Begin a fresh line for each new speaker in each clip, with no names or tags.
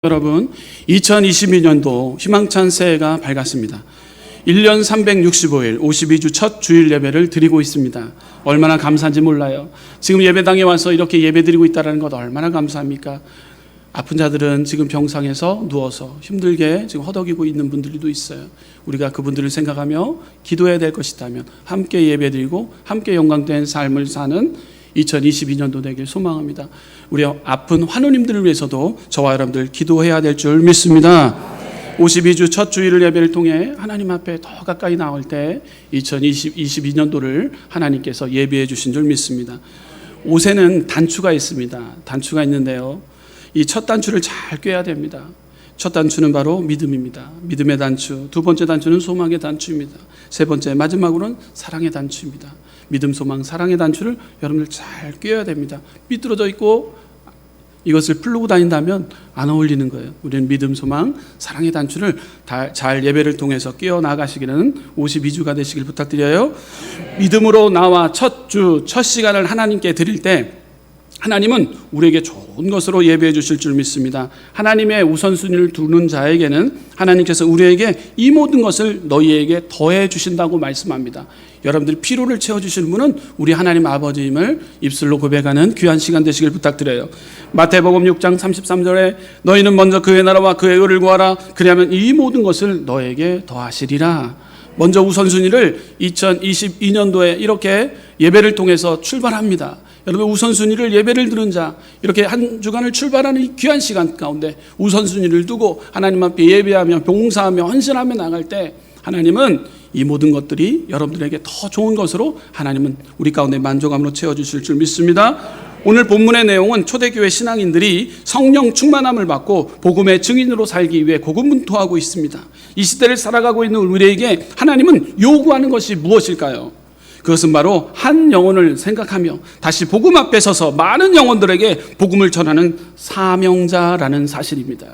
여러분, 2022년도 희망찬 새해가 밝았습니다. 1년 365일 52주 첫 주일 예배를 드리고 있습니다. 얼마나 감사한지 몰라요. 지금 예배당에 와서 이렇게 예배 드리고 있다는 것 얼마나 감사합니까? 아픈 자들은 지금 병상에서 누워서 힘들게 지금 허덕이고 있는 분들도 있어요. 우리가 그분들을 생각하며 기도해야 될 것이다면 함께 예배 드리고 함께 영광된 삶을 사는 2022년도 되길 소망합니다. 우리 아픈 환우님들을 위해서도 저와 여러분들 기도해야 될 줄 믿습니다. 52주 첫 주일 예배를 통해 하나님 앞에 더 가까이 나올 때 2022년도를 하나님께서 예비해 주신 줄 믿습니다. 옷에는 단추가 있습니다. 단추가 있는데요, 이 첫 단추를 잘 꿰야 됩니다. 첫 단추는 바로 믿음입니다. 믿음의 단추. 두 번째 단추는 소망의 단추입니다. 세 번째, 마지막으로는 사랑의 단추입니다. 믿음, 소망, 사랑의 단추를 여러분들 잘 꿰야 됩니다. 삐뚤어져 있고 이것을 풀고 다닌다면 안 어울리는 거예요. 우리는 믿음, 소망, 사랑의 단추를 잘 예배를 통해서 꿰어 나가시기는 52주가 되시길 부탁드려요. 믿음으로 나와 첫 주, 첫 시간을 하나님께 드릴 때 하나님은 우리에게 좋은 것으로 예배해 주실 줄 믿습니다. 하나님의 우선순위를 두는 자에게는 하나님께서 우리에게 이 모든 것을 너희에게 더해 주신다고 말씀합니다. 여러분들이 피로를 채워주시는 분은 우리 하나님 아버지임을 입술로 고백하는 귀한 시간 되시길 부탁드려요. 마태복음 6장 33절에 너희는 먼저 그의 나라와 그의 의를 구하라. 그리하면 이 모든 것을 너에게 더하시리라. 먼저 우선순위를 2022년도에 이렇게 예배를 통해서 출발합니다. 여러분, 우선순위를 예배를 드는 자, 이렇게 한 주간을 출발하는 이 귀한 시간 가운데 우선순위를 두고 하나님 앞에 예배하며 봉사하며 헌신하며 나갈 때 하나님은 이 모든 것들이 여러분들에게 더 좋은 것으로 하나님은 우리 가운데 만족함으로 채워주실 줄 믿습니다. 오늘 본문의 내용은 초대교회 신앙인들이 성령 충만함을 받고 복음의 증인으로 살기 위해 고군분투하고 있습니다. 이 시대를 살아가고 있는 우리에게 하나님은 요구하는 것이 무엇일까요? 그것은 바로 한 영혼을 생각하며 다시 복음 앞에 서서 많은 영혼들에게 복음을 전하는 사명자라는 사실입니다.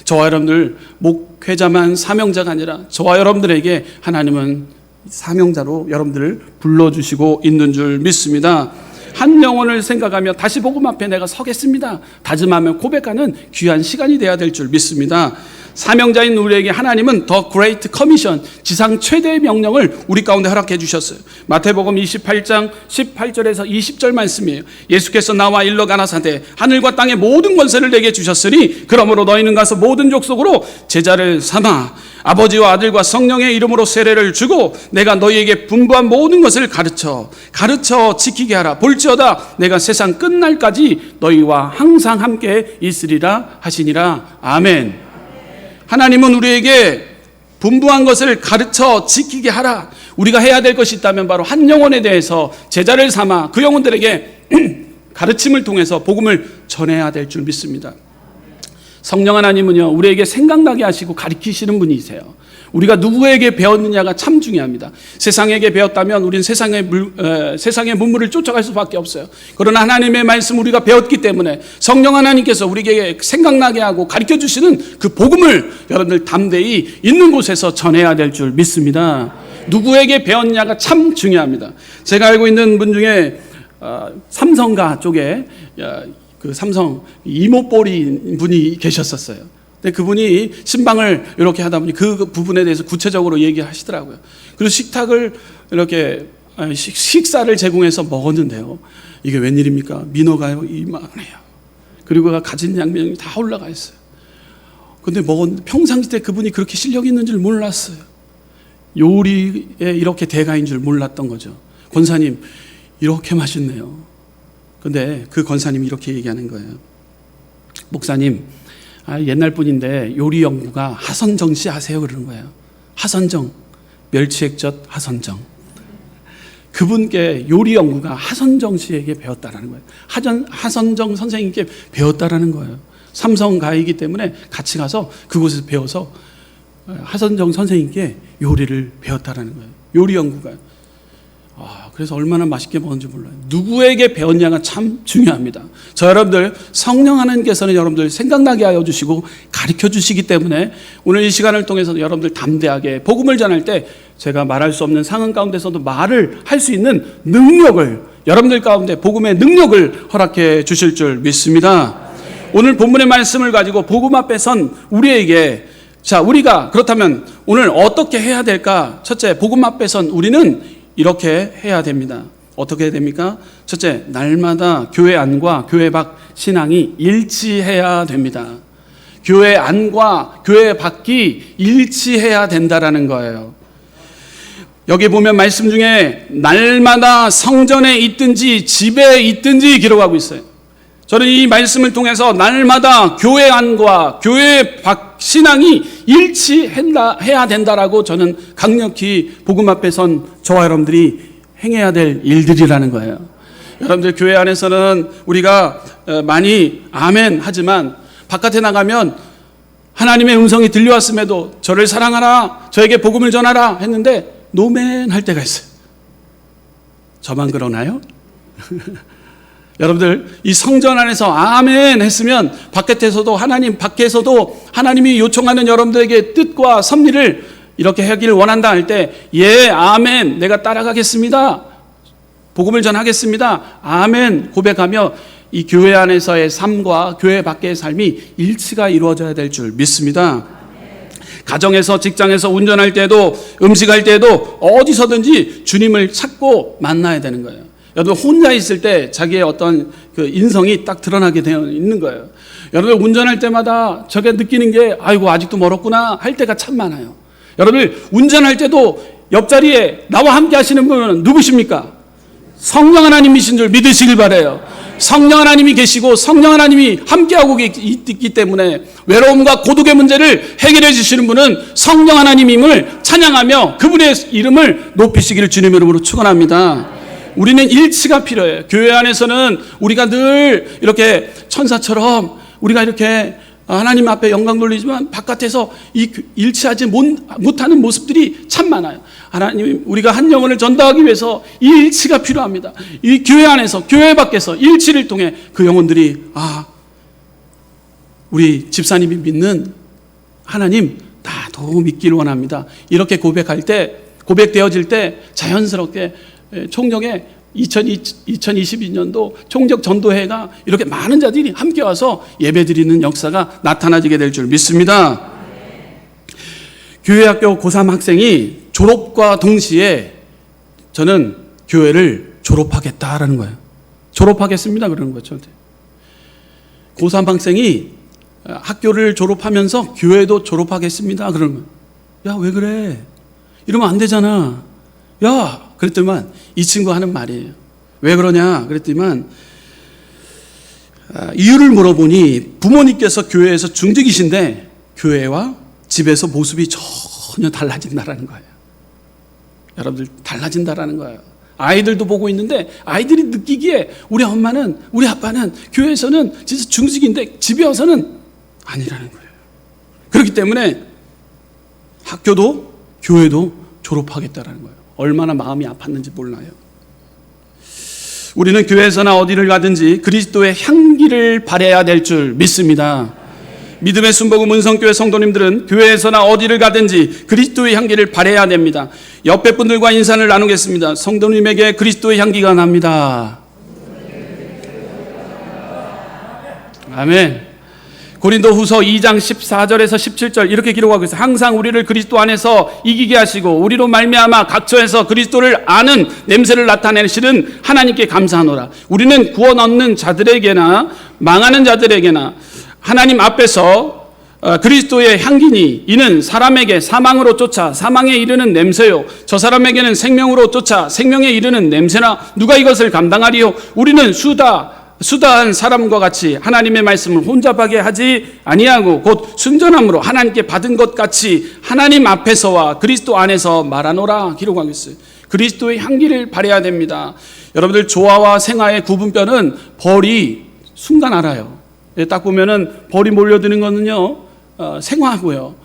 저와 여러분들 목회자만 사명자가 아니라 저와 여러분들에게 하나님은 사명자로 여러분들을 불러주시고 있는 줄 믿습니다. 한 영혼을 생각하며 다시 복음 앞에 내가 서겠습니다 다짐하며 고백하는 귀한 시간이 되어야 될 줄 믿습니다. 사명자인 우리에게 하나님은 더 그레이트 커미션, 지상 최대의 명령을 우리 가운데 허락해 주셨어요. 마태복음 28장 18절에서 20절 말씀이에요. 예수께서 나와 일러 가라사대 하늘과 땅의 모든 권세를 내게 주셨으니 그러므로 너희는 가서 모든 족속으로 제자를 삼아 아버지와 아들과 성령의 이름으로 세례를 주고 내가 너희에게 분부한 모든 것을 가르쳐 지키게 하라. 볼지어다 내가 세상 끝날까지 너희와 항상 함께 있으리라 하시니라. 아멘. 하나님은 우리에게 분부한 것을 가르쳐 지키게 하라. 우리가 해야 될 것이 있다면 바로 한 영혼에 대해서 제자를 삼아 그 영혼들에게 가르침을 통해서 복음을 전해야 될 줄 믿습니다. 성령 하나님은요, 우리에게 생각나게 하시고 가르치시는 분이세요. 우리가 누구에게 배웠느냐가 참 중요합니다. 세상에게 배웠다면 우리는 세상의 문물을 쫓아갈 수밖에 없어요. 그러나 하나님의 말씀 우리가 배웠기 때문에 성령 하나님께서 우리에게 생각나게 하고 가르쳐 주시는 그 복음을 여러분들 담대히 있는 곳에서 전해야 될 줄 믿습니다. 누구에게 배웠냐가 참 중요합니다. 제가 알고 있는 분 중에 삼성가 쪽에 그 삼성 이모뽀리 분이 계셨었어요. 근데 그분이 신방을 이렇게 하다 보니 그 부분에 대해서 구체적으로 얘기하시더라고요. 그리고 식탁을 이렇게 식사를 제공해서 먹었는데요, 이게 웬일입니까? 민어가요 이만해요. 그리고 가진 양면이 다 올라가 있어요. 근데 먹었는데 평상시 때 그분이 그렇게 실력이 있는 줄 몰랐어요. 요리에 이렇게 대가인 줄 몰랐던 거죠. 권사님 이렇게 맛있네요. 근데 그 권사님이 이렇게 얘기하는 거예요. 목사님, 옛날 분인데 요리 연구가 하선정 씨 아세요? 그러는 거예요. 하선정, 멸치액젓 하선정. 그분께 요리 연구가 하선정 씨에게 배웠다라는 거예요. 하선정 선생님께 배웠다라는 거예요. 삼성가이기 때문에 같이 가서 그곳에서 배워서 하선정 선생님께 요리를 배웠다라는 거예요. 요리 연구가. 그래서 얼마나 맛있게 먹었는지 몰라요. 누구에게 배웠냐가 참 중요합니다. 저 여러분들 성령 하나님께서는 여러분들 생각나게 하여 주시고 가르쳐 주시기 때문에 오늘 이 시간을 통해서 여러분들 담대하게 복음을 전할 때 제가 말할 수 없는 상황 가운데서도 말을 할 수 있는 능력을 여러분들 가운데 복음의 능력을 허락해 주실 줄 믿습니다. 오늘 본문의 말씀을 가지고 복음 앞에 선 우리에게, 자, 우리가 그렇다면 오늘 어떻게 해야 될까? 첫째, 복음 앞에 선 우리는 이렇게 해야 됩니다. 어떻게 해야 됩니까? 첫째, 날마다 교회 안과 교회 밖 신앙이 일치해야 됩니다. 교회 안과 교회 밖이 일치해야 된다라는 거예요. 여기 보면 말씀 중에 날마다 성전에 있든지 집에 있든지 기록하고 있어요. 저는 이 말씀을 통해서 날마다 교회 안과 교회 밖 신앙이 일치해야 된다라고 저는 강력히 복음 앞에 선 저와 여러분들이 행해야 될 일들이라는 거예요. 여러분들 교회 안에서는 우리가 많이 아멘 하지만 바깥에 나가면 하나님의 음성이 들려왔음에도 저를 사랑하라, 저에게 복음을 전하라 했는데 노멘 할 때가 있어요. 저만 그러나요? 여러분들 이 성전 안에서 아멘 했으면 바깥에서도 하나님, 밖에서도 하나님이 요청하는 여러분들에게 뜻과 섭리를 이렇게 하기를 원한다 할 때 예, 아멘, 내가 따라가겠습니다, 복음을 전하겠습니다, 아멘 고백하며 이 교회 안에서의 삶과 교회 밖의 삶이 일치가 이루어져야 될 줄 믿습니다. 가정에서, 직장에서, 운전할 때도, 음식할 때도 어디서든지 주님을 찾고 만나야 되는 거예요. 여러분 혼자 있을 때 자기의 어떤 그 인성이 딱 드러나게 되어 있는 거예요. 여러분 운전할 때마다 저게 느끼는 게 아이고 아직도 멀었구나 할 때가 참 많아요. 여러분 운전할 때도 옆자리에 나와 함께 하시는 분은 누구십니까? 성령 하나님이신 줄 믿으시길 바라요. 성령 하나님이 계시고 성령 하나님이 함께하고 있기 때문에 외로움과 고독의 문제를 해결해 주시는 분은 성령 하나님임을 찬양하며 그분의 이름을 높이시기를 주님 이름으로 축원합니다. 우리는 일치가 필요해요. 교회 안에서는 우리가 늘 이렇게 천사처럼 우리가 이렇게 하나님 앞에 영광 돌리지만 바깥에서 이 일치하지 못하는 모습들이 참 많아요. 하나님, 우리가 한 영혼을 전도하기 위해서 이 일치가 필요합니다. 이 교회 안에서, 교회 밖에서 일치를 통해 그 영혼들이 우리 집사님이 믿는 하나님 나도 믿기를 원합니다. 이렇게 고백되어질 때 자연스럽게 총력에 2022년도 총적 전도회가 이렇게 많은 자들이 함께 와서 예배드리는 역사가 나타나지게 될 줄 믿습니다. 교회학교 고3 학생이 졸업과 동시에 저는 교회를 졸업하겠다라는 거예요. 졸업하겠습니다 그러는 거죠. 고3 학생이 학교를 졸업하면서 교회도 졸업하겠습니다 그러는 거예요. 야, 왜 그래? 이러면 안 되잖아. 야, 그랬더니만 이 친구 하는 말이에요. 왜 그러냐 그랬더니만 이유를 물어보니 부모님께서 교회에서 중직이신데 교회와 집에서 모습이 전혀 달라진다라는 거예요. 여러분들 달라진다라는 거예요. 아이들도 보고 있는데 아이들이 느끼기에 우리 엄마는, 우리 아빠는 교회에서는 진짜 중직인데 집에 와서는 아니라는 거예요. 그렇기 때문에 학교도 교회도 졸업하겠다라는 거예요. 얼마나 마음이 아팠는지 몰라요. 우리는 교회에서나 어디를 가든지 그리스도의 향기를 발해야 될 줄 믿습니다. 믿음의 순복음 은성교회 성도님들은 교회에서나 어디를 가든지 그리스도의 향기를 발해야 됩니다. 옆에 분들과 인사를 나누겠습니다. 성도님에게 그리스도의 향기가 납니다. 아멘. 고린도후서 2장 14절에서 17절 이렇게 기록하고 있어요. 항상 우리를 그리스도 안에서 이기게 하시고 우리로 말미암아 각처에서 그리스도를 아는 냄새를 나타내시는 하나님께 감사하노라. 우리는 구원 얻는 자들에게나 망하는 자들에게나 하나님 앞에서 그리스도의 향기니 이는 사람에게 사망으로 쫓아 사망에 이르는 냄새요 저 사람에게는 생명으로 쫓아 생명에 이르는 냄새나 누가 이것을 감당하리요? 우리는 수다한 사람과 같이 하나님의 말씀을 혼잡하게 하지 아니하고 곧 순전함으로 하나님께 받은 것 같이 하나님 앞에서와 그리스도 안에서 말하노라 기록하고 있어요. 그리스도의 향기를 발해야 됩니다. 여러분들 조화와 생화의 구분변은 벌이 순간 알아요. 딱 보면은 벌이 몰려드는 거는요 생화고요.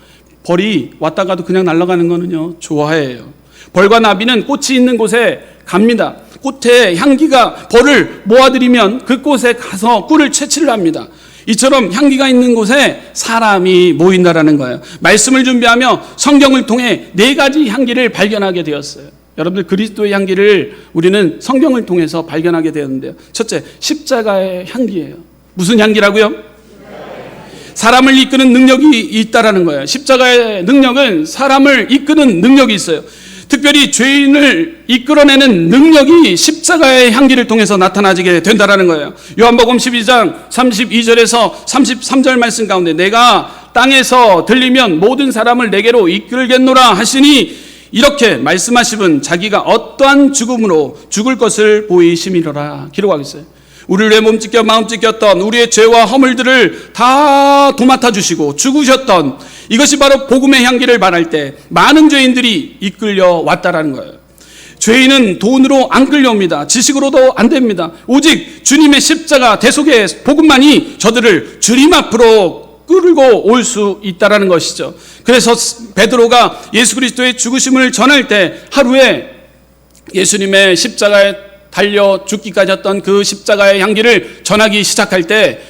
벌이 왔다 가도 그냥 날아가는 거는요 조화예요. 벌과 나비는 꽃이 있는 곳에 갑니다. 꽃의 향기가 벌을 모아들이면 그 곳에 가서 꿀을 채취를 합니다. 이처럼 향기가 있는 곳에 사람이 모인다라는 거예요. 말씀을 준비하며 성경을 통해 4가지 향기를 발견하게 되었어요. 여러분들 그리스도의 향기를 우리는 성경을 통해서 발견하게 되었는데요. 첫째, 십자가의 향기예요. 무슨 향기라고요? 사람을 이끄는 능력이 있다라는 거예요. 십자가의 능력은 사람을 이끄는 능력이 있어요. 특별히 죄인을 이끌어내는 능력이 십자가의 향기를 통해서 나타나게 된다라는 거예요. 요한복음 12장 32절에서 33절 말씀 가운데 내가 땅에서 들리면 모든 사람을 내게로 이끌겠노라 하시니 이렇게 말씀하시면 자기가 어떠한 죽음으로 죽을 것을 보이심이로라 기록하고 있어요. 우리를 왜 몸찢겨 마음 찢겼던 우리의 죄와 허물들을 다 도맡아 주시고 죽으셨던 이것이 바로 복음의 향기를 말할 때 많은 죄인들이 이끌려 왔다라는 거예요. 죄인은 돈으로 안 끌려옵니다. 지식으로도 안 됩니다. 오직 주님의 십자가 대속의 복음만이 저들을 주님 앞으로 끌고 올 수 있다라는 것이죠. 그래서 베드로가 예수 그리스도의 죽으심을 전할 때 하루에 예수님의 십자가에 달려 죽기까지 했던 그 십자가의 향기를 전하기 시작할 때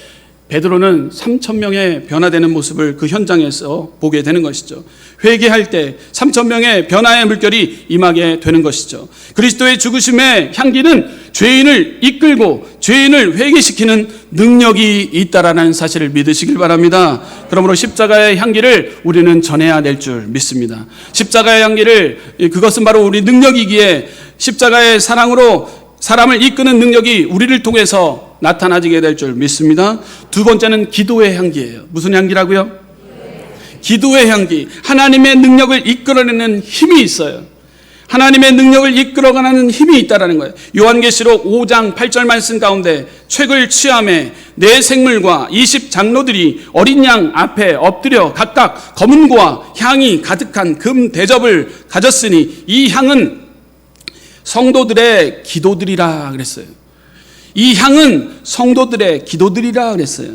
베드로는 3,000명의 변화되는 모습을 그 현장에서 보게 되는 것이죠. 회개할 때 3,000명의 변화의 물결이 임하게 되는 것이죠. 그리스도의 죽으심의 향기는 죄인을 이끌고 죄인을 회개시키는 능력이 있다라는 사실을 믿으시길 바랍니다. 그러므로 십자가의 향기를 우리는 전해야 될 줄 믿습니다. 십자가의 향기를 그것은 바로 우리 능력이기에 십자가의 사랑으로 사람을 이끄는 능력이 우리를 통해서 나타나지게 될 줄 믿습니다. 두 번째는 기도의 향기예요. 무슨 향기라고요? 기도의 향기. 하나님의 능력을 이끌어내는 힘이 있어요. 하나님의 능력을 이끌어가는 힘이 있다라는 거예요. 요한계시록 5장 8절 말씀 가운데 책을 취함에 내 생물과 20장로들이 어린 양 앞에 엎드려 각각 검은 고와 향이 가득한 금 대접을 가졌으니 이 향은 성도들의 기도들이라 그랬어요. 이 향은 성도들의 기도들이라 그랬어요.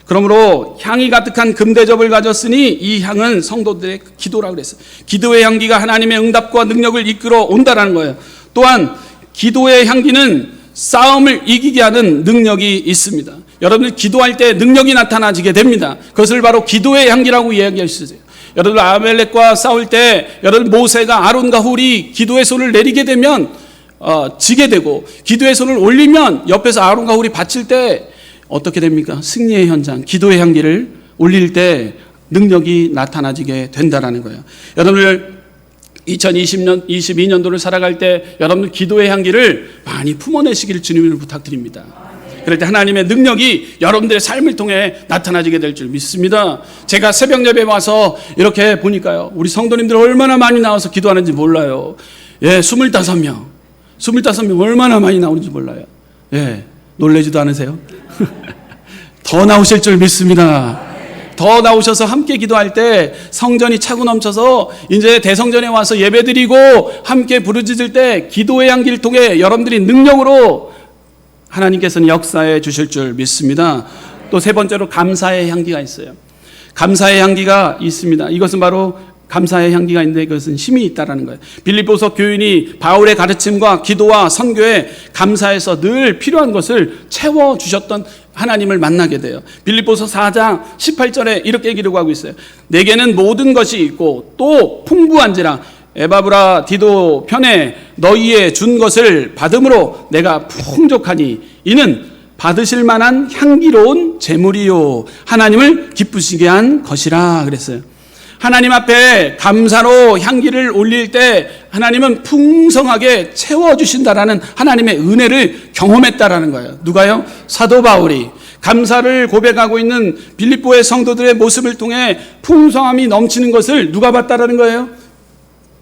그러므로 향이 가득한 금대접을 가졌으니 이 향은 성도들의 기도라 그랬어요. 기도의 향기가 하나님의 응답과 능력을 이끌어 온다라는 거예요. 또한 기도의 향기는 싸움을 이기게 하는 능력이 있습니다. 여러분들 기도할 때 능력이 나타나지게 됩니다. 그것을 바로 기도의 향기라고 이야기할 수 있어요. 여러분 아말렉과 싸울 때 여러분 모세가 아론과 훌이 기도의 손을 내리게 되면 지게 되고 기도의 손을 올리면 옆에서 아론과 훌이 바칠 때 어떻게 됩니까? 승리의 현장, 기도의 향기를 올릴 때 능력이 나타나지게 된다라는 거예요. 여러분들 22년도를 살아갈 때 여러분들 기도의 향기를 많이 품어내시기를 주님을 부탁드립니다. 그럴 때 하나님의 능력이 여러분들의 삶을 통해 나타나지게 될 줄 믿습니다. 제가 새벽 예배에 와서 이렇게 보니까요, 우리 성도님들 얼마나 많이 나와서 기도하는지 몰라요. 예, 25명 얼마나 많이 나오는지 몰라요. 예, 놀라지도 않으세요? 더 나오실 줄 믿습니다. 더 나오셔서 함께 기도할 때 성전이 차고 넘쳐서 이제 대성전에 와서 예배드리고 함께 부르짖을 때 기도의 향기를 통해 여러분들이 능력으로 하나님께서는 역사해 주실 줄 믿습니다. 또 세 번째로 감사의 향기가 있어요. 감사의 향기가 있습니다. 이것은 바로 감사의 향기가 있는데 그것은 힘이 있다라는 거예요. 빌립보서 교인이 바울의 가르침과 기도와 선교에 감사해서 늘 필요한 것을 채워주셨던 하나님을 만나게 돼요. 빌립보서 4장 18절에 이렇게 기록하고 있어요. 내게는 모든 것이 있고 또 풍부한지라 에바브라 디도 편에 너희에 준 것을 받음으로 내가 풍족하니 이는 받으실 만한 향기로운 제물이요 하나님을 기쁘시게 한 것이라 그랬어요. 하나님 앞에 감사로 향기를 올릴 때 하나님은 풍성하게 채워주신다라는 하나님의 은혜를 경험했다라는 거예요. 누가요? 사도 바울이 감사를 고백하고 있는 빌립보의 성도들의 모습을 통해 풍성함이 넘치는 것을 누가 봤다라는 거예요?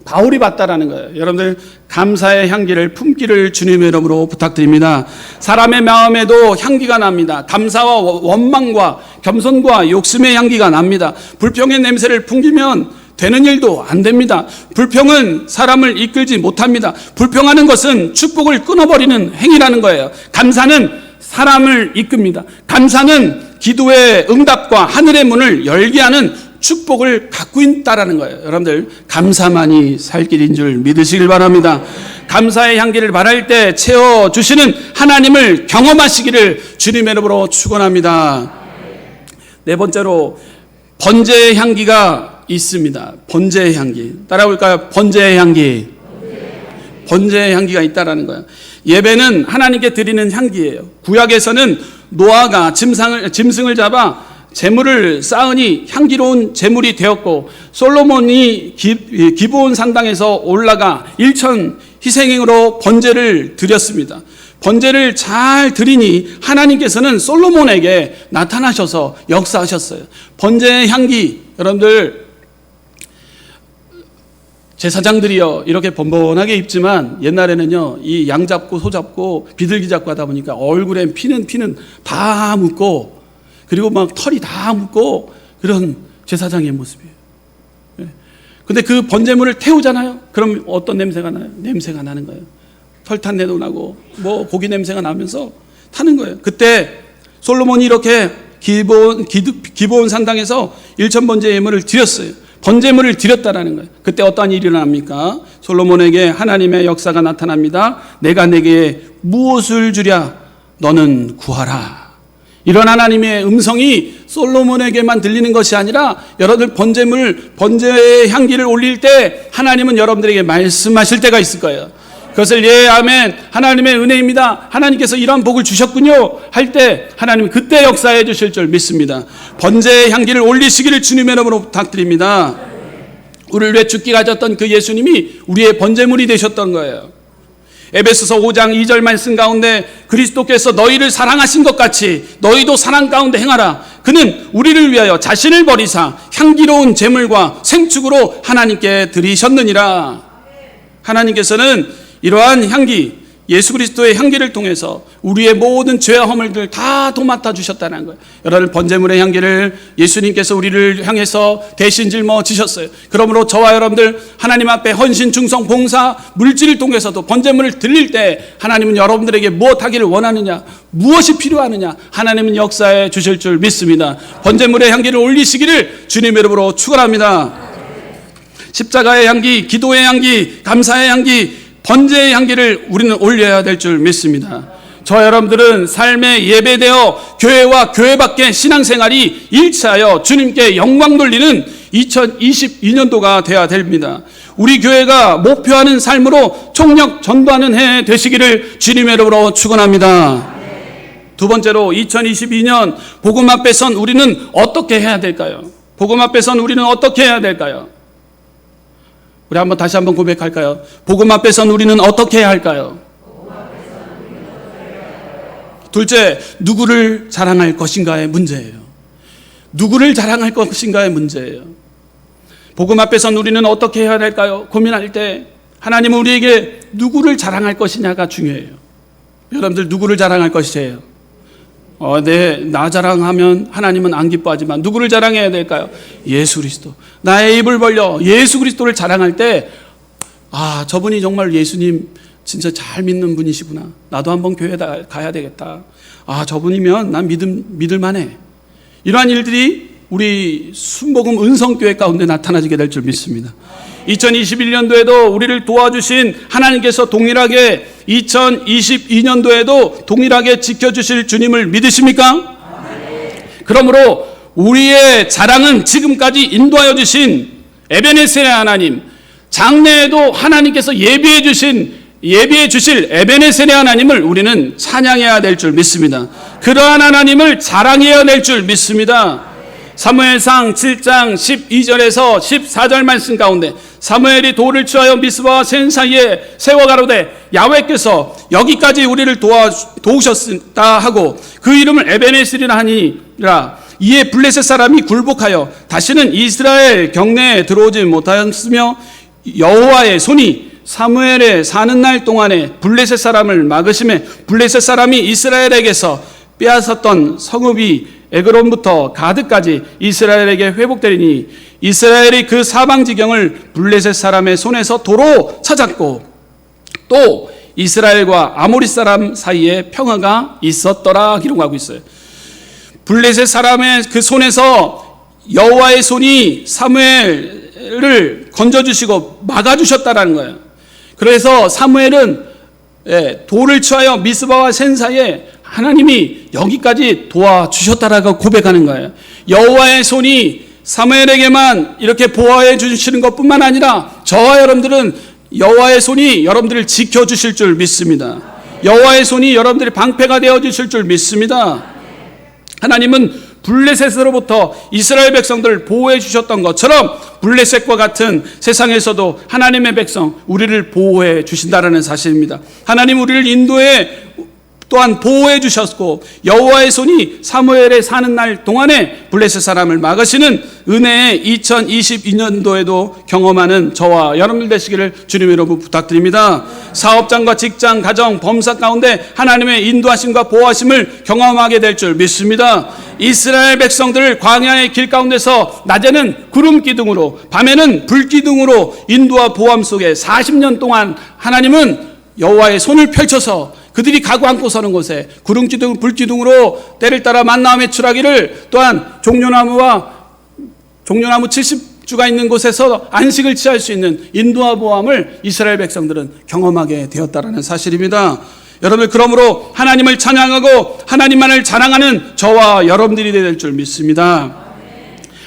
바울이 봤다라는 거예요. 여러분들 감사의 향기를 품기를 주님의 이름으로 부탁드립니다. 사람의 마음에도 향기가 납니다. 감사와 원망과 겸손과 욕심의 향기가 납니다. 불평의 냄새를 풍기면 되는 일도 안 됩니다. 불평은 사람을 이끌지 못합니다. 불평하는 것은 축복을 끊어버리는 행위라는 거예요. 감사는 사람을 이끕니다. 감사는 기도의 응답과 하늘의 문을 열게 하는 축복을 갖고 있다라는 거예요. 여러분들 감사만이 살 길인 줄 믿으시길 바랍니다. 감사의 향기를 바랄 때 채워주시는 하나님을 경험하시기를 주님의 이름으로 축원합니다. 네 번째로 번제의 향기가 있습니다. 번제의 향기 따라볼까요? 번제의 향기. 번제의 향기가 있다라는 거예요. 예배는 하나님께 드리는 향기예요. 구약에서는 노아가 짐승을 잡아 제물을 쌓으니 향기로운 제물이 되었고 솔로몬이 기브온 산당에서 올라가 일천 희생행으로 번제를 드렸습니다. 번제를 잘 드리니 하나님께서는 솔로몬에게 나타나셔서 역사하셨어요. 번제의 향기, 여러분들 제사장들이요 이렇게 번번하게 입지만 옛날에는요 이 양 잡고 소 잡고 비둘기 잡고 하다 보니까 얼굴에 피는 다 묻고 그리고 막 털이 다 묻고 그런 제사장의 모습이에요. 근데 그 번제물을 태우잖아요. 그럼 어떤 냄새가 나요? 냄새가 나는 거예요. 털탄내도 나고 뭐 고기 냄새가 나면서 타는 거예요. 그때 솔로몬이 이렇게 기브온 산당에서 1000번제 예물을 드렸어요. 번제물을 드렸다라는 거예요. 그때 어떠한 일이 일어납니까? 솔로몬에게 하나님의 역사가 나타납니다. 내가 내게 무엇을 주랴? 너는 구하라. 이런 하나님의 음성이 솔로몬에게만 들리는 것이 아니라 여러분들 번제의 향기를 올릴 때 하나님은 여러분들에게 말씀하실 때가 있을 거예요. 그것을 예 아멘 하나님의 은혜입니다. 하나님께서 이런 복을 주셨군요 할 때 하나님이 그때 역사해 주실 줄 믿습니다. 번제의 향기를 올리시기를 주님의 이름으로 부탁드립니다. 우리를 위해 죽기 가졌던 그 예수님이 우리의 번제물이 되셨던 거예요. 에베소서 5장 2절 말씀 가운데 그리스도께서 너희를 사랑하신 것 같이 너희도 사랑 가운데 행하라. 그는 우리를 위하여 자신을 버리사 향기로운 제물과 생축으로 하나님께 드리셨느니라. 하나님께서는 이러한 향기, 예수 그리스도의 향기를 통해서 우리의 모든 죄와 허물들 다 도맡아 주셨다는 거예요. 여러분 번제물의 향기를 예수님께서 우리를 향해서 대신 짊어 지셨어요. 그러므로 저와 여러분들 하나님 앞에 헌신, 충성, 봉사, 물질을 통해서도 번제물을 드릴 때 하나님은 여러분들에게 무엇 하기를 원하느냐, 무엇이 필요하느냐 하나님은 역사해 주실 줄 믿습니다. 번제물의 향기를 올리시기를 주님의 이름으로 축원합니다. 십자가의 향기, 기도의 향기, 감사의 향기, 번제의 향기를 우리는 올려야 될 줄 믿습니다. 저 여러분들은 삶에 예배되어 교회와 교회 밖의 신앙생활이 일치하여 주님께 영광 돌리는 2022년도가 되어야 됩니다. 우리 교회가 목표하는 삶으로 총력 전도하는 해 되시기를 주님의 이름으로 축원합니다. 두 번째로 2022년 복음 앞에 선 우리는 어떻게 해야 될까요? 복음 앞에 선 우리는 어떻게 해야 될까요? 우리 다시 한번 고백할까요? 복음 앞에 선 우리는 어떻게 해야 할까요? 둘째, 누구를 자랑할 것인가의 문제예요. 누구를 자랑할 것인가의 문제예요. 복음 앞에 선 우리는 어떻게 해야 될까요? 고민할 때 하나님은 우리에게 누구를 자랑할 것이냐가 중요해요. 여러분들 누구를 자랑할 것이에요? 나 자랑하면 하나님은 안 기뻐하지만 누구를 자랑해야 될까요? 예수 그리스도. 나의 입을 벌려 예수 그리스도를 자랑할 때 저분이 정말 예수님 진짜 잘 믿는 분이시구나. 나도 한번 교회 가야 되겠다. 저분이면 난 믿을만해. 이러한 일들이 우리 순복음 은성교회 가운데 나타나게 될 줄 믿습니다. 2021년도에도 우리를 도와주신 하나님께서 동일하게 2022년도에도 동일하게 지켜주실 주님을 믿으십니까? 그러므로 우리의 자랑은 지금까지 인도하여 주신 에베네셀의 하나님, 장래에도 하나님께서 예비해 주실 에베네셀의 하나님을 우리는 찬양해야 될 줄 믿습니다. 그러한 하나님을 자랑해야 될 줄 믿습니다. 사무엘상 7장 12절에서 14절 말씀 가운데 사무엘이 돌을 취하여 미스바와 센 사이에 세워 가로되 야훼께서 여기까지 우리를 도우셨다 하고 그 이름을 에베네셀이라 하니라. 이에 블레셋 사람이 굴복하여 다시는 이스라엘 경내에 들어오지 못하였으며 여호와의 손이 사무엘에 사는 날 동안에 블레셋 사람을 막으심에 블레셋 사람이 이스라엘에게서 빼앗았던 성읍이 에그론부터 가드까지 이스라엘에게 회복되리니 이스라엘이 그 사방지경을 블레셋 사람의 손에서 도로 찾았고 또 이스라엘과 아모리 사람 사이에 평화가 있었더라 기록하고 있어요. 블레셋 사람의 그 손에서 여호와의 손이 사무엘을 건져주시고 막아주셨다라는 거예요. 그래서 사무엘은 돌을 취하여 미스바와 센 사이에 하나님이 여기까지 도와주셨다라고 고백하는 거예요. 여호와의 손이 사무엘에게만 이렇게 보호해 주시는 것뿐만 아니라 저와 여러분들은 여호와의 손이 여러분들을 지켜주실 줄 믿습니다. 여호와의 손이 여러분들의 방패가 되어주실 줄 믿습니다. 하나님은 블레셋으로부터 이스라엘 백성들을 보호해 주셨던 것처럼 블레셋과 같은 세상에서도 하나님의 백성 우리를 보호해 주신다라는 사실입니다. 하나님 우리를 인도해 또한 보호해 주셨고 여호와의 손이 사무엘에 사는 날 동안에 블레셋 사람을 막으시는 은혜의 2022년도에도 경험하는 저와 여러분들 되시기를 주님의 이름으로 부탁드립니다. 사업장과 직장, 가정, 범사 가운데 하나님의 인도하심과 보호하심을 경험하게 될 줄 믿습니다. 이스라엘 백성들을 광야의 길 가운데서 낮에는 구름 기둥으로 밤에는 불 기둥으로 인도와 보호함 속에 40년 동안 하나님은 여호와의 손을 펼쳐서 그들이 가구 안고 서는 곳에 구름기둥, 불기둥으로 때를 따라 만나와 메추라기를 또한 종려나무 70주가 있는 곳에서 안식을 취할 수 있는 인도와 보호함을 이스라엘 백성들은 경험하게 되었다라는 사실입니다. 여러분 그러므로 하나님을 찬양하고 하나님만을 자랑하는 저와 여러분들이 될 줄 믿습니다.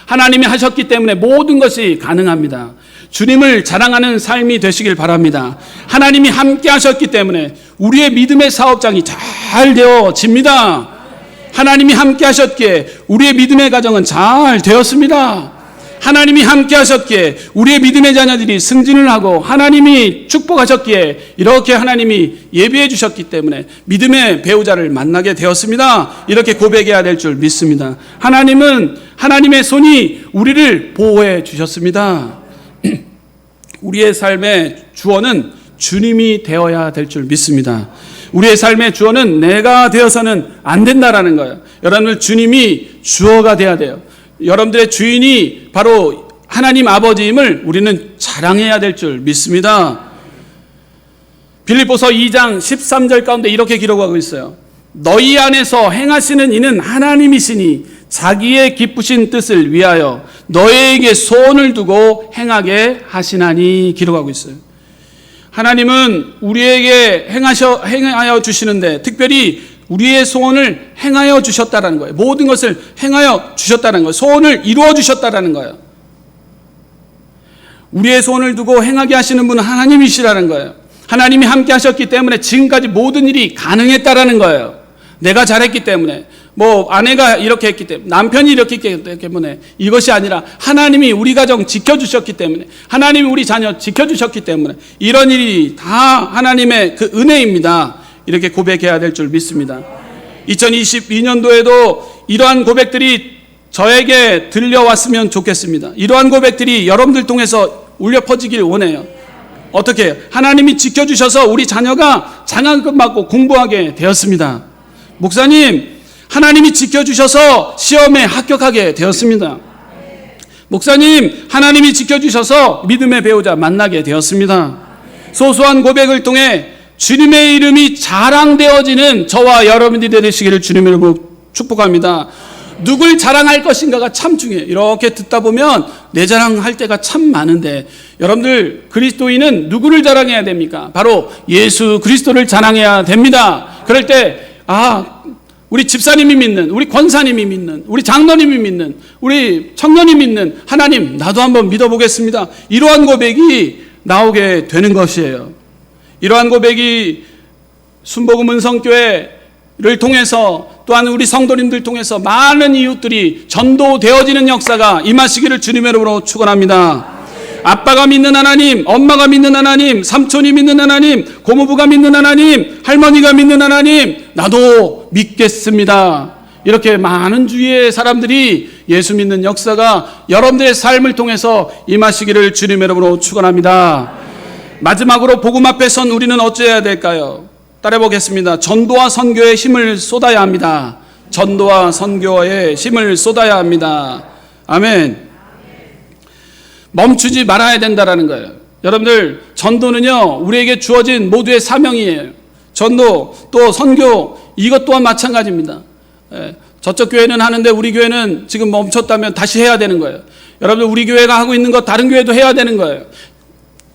하나님이 하셨기 때문에 모든 것이 가능합니다. 주님을 자랑하는 삶이 되시길 바랍니다. 하나님이 함께 하셨기 때문에 우리의 믿음의 사업장이 잘 되어집니다. 하나님이 함께 하셨기에 우리의 믿음의 가정은 잘 되었습니다. 하나님이 함께 하셨기에 우리의 믿음의 자녀들이 승진을 하고 하나님이 축복하셨기에 이렇게 하나님이 예비해 주셨기 때문에 믿음의 배우자를 만나게 되었습니다. 이렇게 고백해야 될 줄 믿습니다. 하나님은 하나님의 손이 우리를 보호해 주셨습니다. 우리의 삶의 주어는 주님이 되어야 될 줄 믿습니다. 우리의 삶의 주어는 내가 되어서는 안 된다라는 거예요. 여러분 주님이 주어가 돼야 돼요. 여러분들의 주인이 바로 하나님 아버지임을 우리는 자랑해야 될 줄 믿습니다. 빌립보서 2장 13절 가운데 이렇게 기록하고 있어요. 너희 안에서 행하시는 이는 하나님이시니 자기의 기쁘신 뜻을 위하여 너희에게 소원을 두고 행하게 하시나니 기록하고 있어요. 하나님은 우리에게 행하여 주시는데 특별히 우리의 소원을 행하여 주셨다라는 거예요. 모든 것을 행하여 주셨다는 거예요. 소원을 이루어 주셨다라는 거예요. 우리의 소원을 두고 행하게 하시는 분은 하나님이시라는 거예요. 하나님이 함께 하셨기 때문에 지금까지 모든 일이 가능했다라는 거예요. 내가 잘했기 때문에 아내가 이렇게 했기 때문에 남편이 이렇게 했기 때문에 이것이 아니라 하나님이 우리 가정 지켜주셨기 때문에 하나님이 우리 자녀 지켜주셨기 때문에 이런 일이 다 하나님의 그 은혜입니다. 이렇게 고백해야 될 줄 믿습니다. 2022년도에도 이러한 고백들이 저에게 들려왔으면 좋겠습니다. 이러한 고백들이 여러분들 통해서 울려 퍼지길 원해요. 어떻게 해요? 하나님이 지켜주셔서 우리 자녀가 장학금 받고 공부하게 되었습니다. 목사님, 하나님이 지켜주셔서 시험에 합격하게 되었습니다. 목사님, 하나님이 지켜주셔서 믿음의 배우자 만나게 되었습니다. 소소한 고백을 통해 주님의 이름이 자랑되어지는 저와 여러분들이 되시기를 주님의 이름으로 축복합니다. 누굴 자랑할 것인가가 참 중요해요. 이렇게 듣다 보면 내 자랑할 때가 참 많은데 여러분들 그리스도인은 누구를 자랑해야 됩니까? 바로 예수 그리스도를 자랑해야 됩니다. 그럴 때 우리 집사님이 믿는, 우리 권사님이 믿는, 우리 장로님이 믿는, 우리 청년이 믿는 하나님 나도 한번 믿어보겠습니다. 이러한 고백이 나오게 되는 것이에요. 이러한 고백이 순복음 은성교회를 통해서 또한 우리 성도님들 통해서 많은 이웃들이 전도되어지는 역사가 임하시기를 주님의 이름으로 축원합니다. 아빠가 믿는 하나님, 엄마가 믿는 하나님, 삼촌이 믿는 하나님, 고모부가 믿는 하나님, 할머니가 믿는 하나님, 나도 믿겠습니다. 이렇게 많은 주위의 사람들이 예수 믿는 역사가 여러분들의 삶을 통해서 임하시기를 주님의 이름으로 축원합니다. 마지막으로 복음 앞에 선 우리는 어찌해야 될까요? 따라해보겠습니다. 전도와 선교에 힘을 쏟아야 합니다. 전도와 선교에 힘을 쏟아야 합니다. 아멘. 멈추지 말아야 된다라는 거예요. 여러분들 전도는요 우리에게 주어진 모두의 사명이에요. 전도 또 선교 이것 또한 마찬가지입니다. 저쪽 교회는 하는데 우리 교회는 지금 멈췄다면 다시 해야 되는 거예요. 여러분들 우리 교회가 하고 있는 것 다른 교회도 해야 되는 거예요.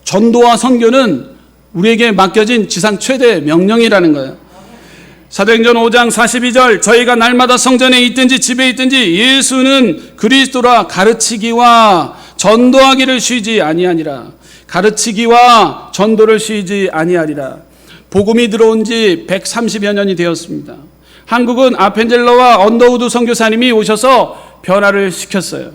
전도와 선교는 우리에게 맡겨진 지상 최대 명령이라는 거예요. 사도행전 5장 42절 저희가 날마다 성전에 있든지 집에 있든지 예수는 그리스도라 가르치기와 전도하기를 쉬지 아니하니라. 가르치기와 전도를 쉬지 아니하리라. 복음이 들어온 지 130여 년이 되었습니다. 한국은 아펜젤러와 언더우드 선교사님이 오셔서 변화를 시켰어요.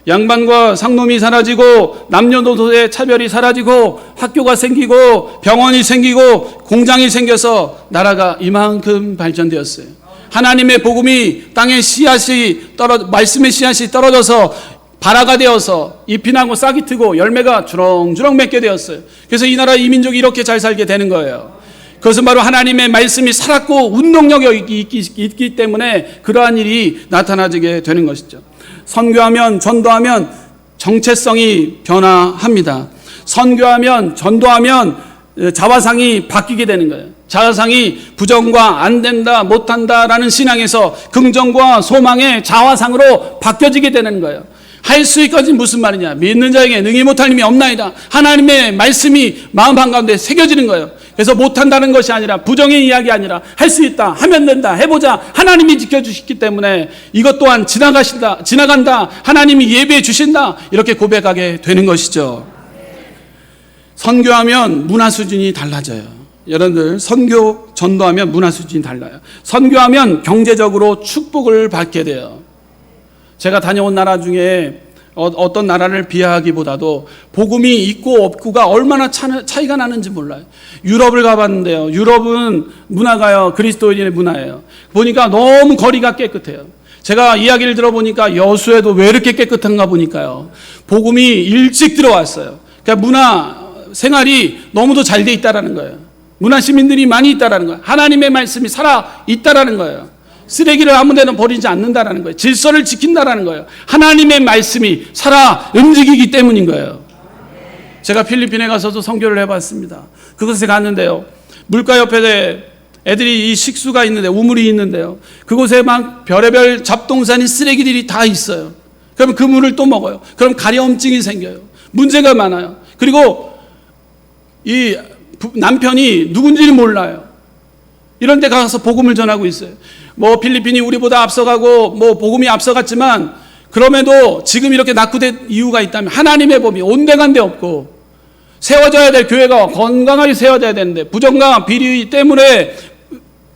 양반과 상놈이 사라지고 남녀노소의 차별이 사라지고 학교가 생기고 병원이 생기고 공장이 생겨서 나라가 이만큼 발전되었어요. 하나님의 복음이 땅에 말씀의 씨앗이 떨어져서 발화가 되어서 잎이 나고 싹이 트고 열매가 주렁주렁 맺게 되었어요. 그래서 이 나라 이 민족이 이렇게 잘 살게 되는 거예요. 그것은 바로 하나님의 말씀이 살았고 운동력이 있기 때문에 그러한 일이 나타나게 되는 것이죠. 선교하면 전도하면 정체성이 변화합니다. 선교하면 전도하면 자화상이 바뀌게 되는 거예요. 자화상이 부정과 안 된다 못한다라는 신앙에서 긍정과 소망의 자화상으로 바뀌어지게 되는 거예요. 할 수 있까지 무슨 말이냐? 믿는 자에게 능히 못할 힘이 없나이다. 하나님의 말씀이 마음 한가운데 새겨지는 거예요. 그래서 못한다는 것이 아니라 부정의 이야기 아니라 할 수 있다, 하면 된다, 해보자. 하나님이 지켜주시기 때문에 이것 또한 지나간다. 하나님이 예배해 주신다. 이렇게 고백하게 되는 것이죠. 선교하면 문화 수준이 달라져요. 여러분들 선교 전도하면 문화 수준이 달라요. 선교하면 경제적으로 축복을 받게 돼요. 제가 다녀온 나라 중에 어떤 나라를 비하하기보다도 복음이 있고 없고가 얼마나 차이가 나는지 몰라요. 유럽을 가봤는데요. 유럽은 문화가요, 그리스도인의 문화예요. 보니까 너무 거리가 깨끗해요. 제가 이야기를 들어보니까 여수에도 왜 이렇게 깨끗한가 보니까요. 복음이 일찍 들어왔어요. 그러니까 문화 생활이 너무도 잘 돼 있다라는 거예요. 문화 시민들이 많이 있다라는 거예요. 하나님의 말씀이 살아 있다라는 거예요. 쓰레기를 아무 데나 버리지 않는다라는 거예요. 질서를 지킨다라는 거예요. 하나님의 말씀이 살아 움직이기 때문인 거예요. 제가 필리핀에 가서도 선교를 해봤습니다. 그곳에 갔는데요. 물가 옆에 애들이 이 식수가 있는데, 우물이 있는데요. 그곳에 막 별의별 잡동사니 쓰레기들이 다 있어요. 그럼 그 물을 또 먹어요. 그럼 가려움증이 생겨요. 문제가 많아요. 그리고 이 남편이 누군지는 몰라요. 이런 데 가서 복음을 전하고 있어요. 뭐 필리핀이 우리보다 앞서가고 뭐 복음이 앞서갔지만 그럼에도 지금 이렇게 낙후된 이유가 있다면 하나님의 법이 온데간데 없고 세워져야 될 교회가 건강하게 세워져야 되는데 부정과 비리 때문에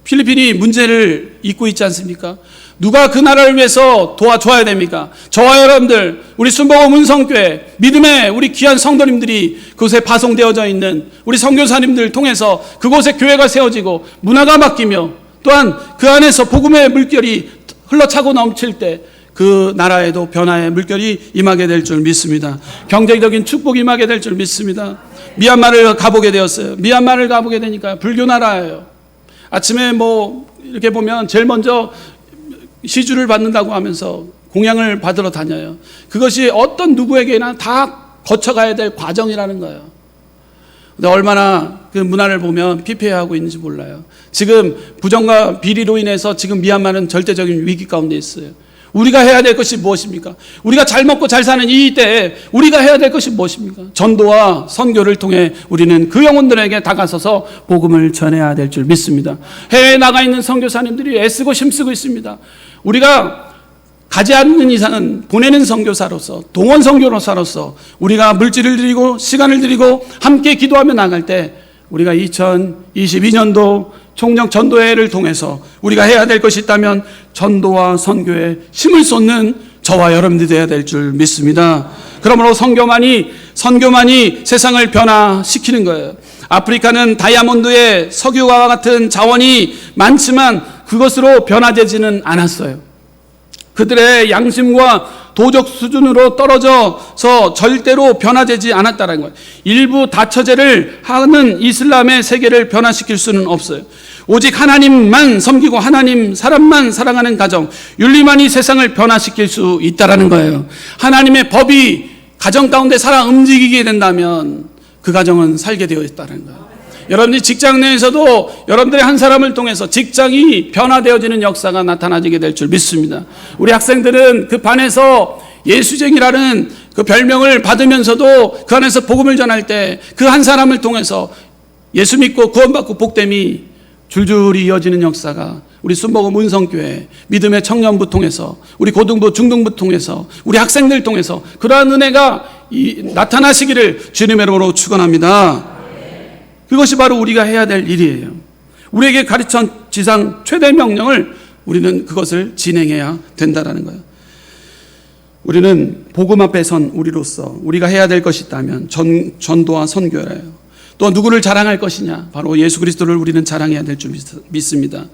필리핀이 문제를 잇고 있지 않습니까? 누가 그 나라를 위해서 도와줘야 됩니까? 저와 여러분들, 우리 순복음 운성교회 믿음의 우리 귀한 성도님들이 그곳에 파송되어져 있는 우리 선교사님들 통해서 그곳에 교회가 세워지고 문화가 바뀌며 또한 그 안에서 복음의 물결이 흘러차고 넘칠 때 그 나라에도 변화의 물결이 임하게 될 줄 믿습니다. 경제적인 축복이 임하게 될 줄 믿습니다. 미얀마를 가보게 되었어요. 미얀마를 가보게 되니까 불교 나라예요. 아침에 뭐 이렇게 보면 제일 먼저 시주를 받는다고 하면서 공양을 받으러 다녀요. 그것이 어떤 누구에게나 다 거쳐가야 될 과정이라는 거예요. 근데 얼마나 그 문화를 보면 피폐해하고 있는지 몰라요. 지금 부정과 비리로 인해서 지금 미얀마는 절대적인 위기 가운데 있어요. 우리가 해야 될 것이 무엇입니까? 우리가 잘 먹고 잘 사는 이 때에 우리가 해야 될 것이 무엇입니까? 전도와 선교를 통해 우리는 그 영혼들에게 다가서서 복음을 전해야 될 줄 믿습니다. 해외에 나가 있는 선교사님들이 애쓰고 힘쓰고 있습니다. 우리가 가지 않는 이상은 보내는 선교사로서, 동원 선교사로서 우리가 물질을 드리고 시간을 드리고 함께 기도하며 나갈 때 우리가 2022년도 총력 전도회를 통해서 우리가 해야 될 것이 있다면 전도와 선교에 힘을 쏟는 저와 여러분들이 되어야 될 줄 믿습니다. 그러므로 선교만이 세상을 변화시키는 거예요. 아프리카는 다이아몬드의 석유와 같은 자원이 많지만 그것으로 변화되지는 않았어요. 그들의 양심과 도적 수준으로 떨어져서 절대로 변화되지 않았다는 거예요. 일부 다처제를 하는 이슬람의 세계를 변화시킬 수는 없어요. 오직 하나님만 섬기고 하나님 사람만 사랑하는 가정, 윤리만이 세상을 변화시킬 수 있다는 거예요. 하나님의 법이 가정 가운데 살아 움직이게 된다면 그 가정은 살게 되어 있다는 거예요. 여러분이 직장 내에서도 여러분들의 한 사람을 통해서 직장이 변화되어지는 역사가 나타나게 될 줄 믿습니다. 우리 학생들은 그 반에서 예수쟁이라는 그 별명을 받으면서도 그 안에서 복음을 전할 때 그 한 사람을 통해서 예수 믿고 구원받고 복됨이 줄줄이 이어지는 역사가 우리 순복음 운성교회 믿음의 청년부 통해서 우리 고등부 중등부 통해서 우리 학생들 통해서 그러한 은혜가 나타나시기를 주님의 이름으로 축원합니다. 그것이 바로 우리가 해야 될 일이에요. 우리에게 가르쳐 지상 최대 명령을 우리는 그것을 진행해야 된다라는 거예요. 우리는 복음 앞에 선 우리로서 우리가 해야 될 것이 있다면 전도와 선교예요. 또 누구를 자랑할 것이냐? 바로 예수 그리스도를 우리는 자랑해야 될 줄 믿습니다.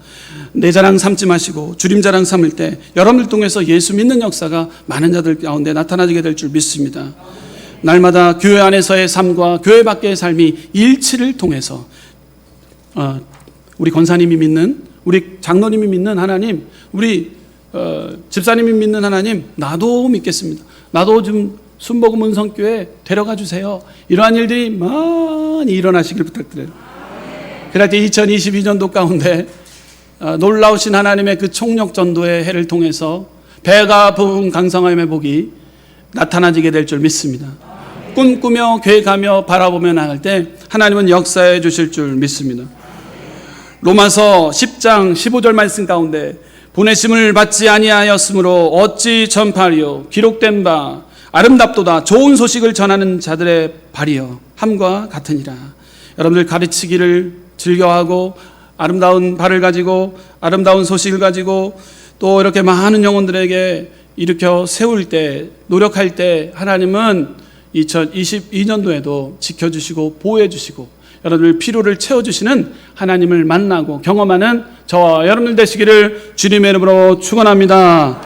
내 자랑 삼지 마시고 주님 자랑 삼을 때 여러분을 통해서 예수 믿는 역사가 많은 자들 가운데 나타나게 될 줄 믿습니다. 날마다 교회 안에서의 삶과 교회 밖의 삶이 일치를 통해서 우리 권사님이 믿는, 우리 장로님이 믿는 하나님, 우리 집사님이 믿는 하나님, 나도 믿겠습니다. 나도 좀 순복음 은성교회 데려가 주세요. 이러한 일들이 많이 일어나시길 부탁드려요. 그럴 때 2022년도 가운데 놀라우신 하나님의 그 총력 전도의 해를 통해서 배가 부은 강성함의 복이 나타나지게 될 줄 믿습니다. 꿈꾸며 계획하며 바라보며 나갈 때 하나님은 역사해 주실 줄 믿습니다. 로마서 10장 15절 말씀 가운데 보내심을 받지 아니하였으므로 어찌 전파리요 기록된 바 아름답도다 좋은 소식을 전하는 자들의 발이여 함과 같으니라. 여러분들 가르치기를 즐겨하고 아름다운 발을 가지고 아름다운 소식을 가지고 또 이렇게 많은 영혼들에게 일으켜 세울 때 노력할 때 하나님은 2022년도에도 지켜주시고 보호해주시고 여러분들 필요를 채워주시는 하나님을 만나고 경험하는 저와 여러분들 되시기를 주님의 이름으로 축원합니다.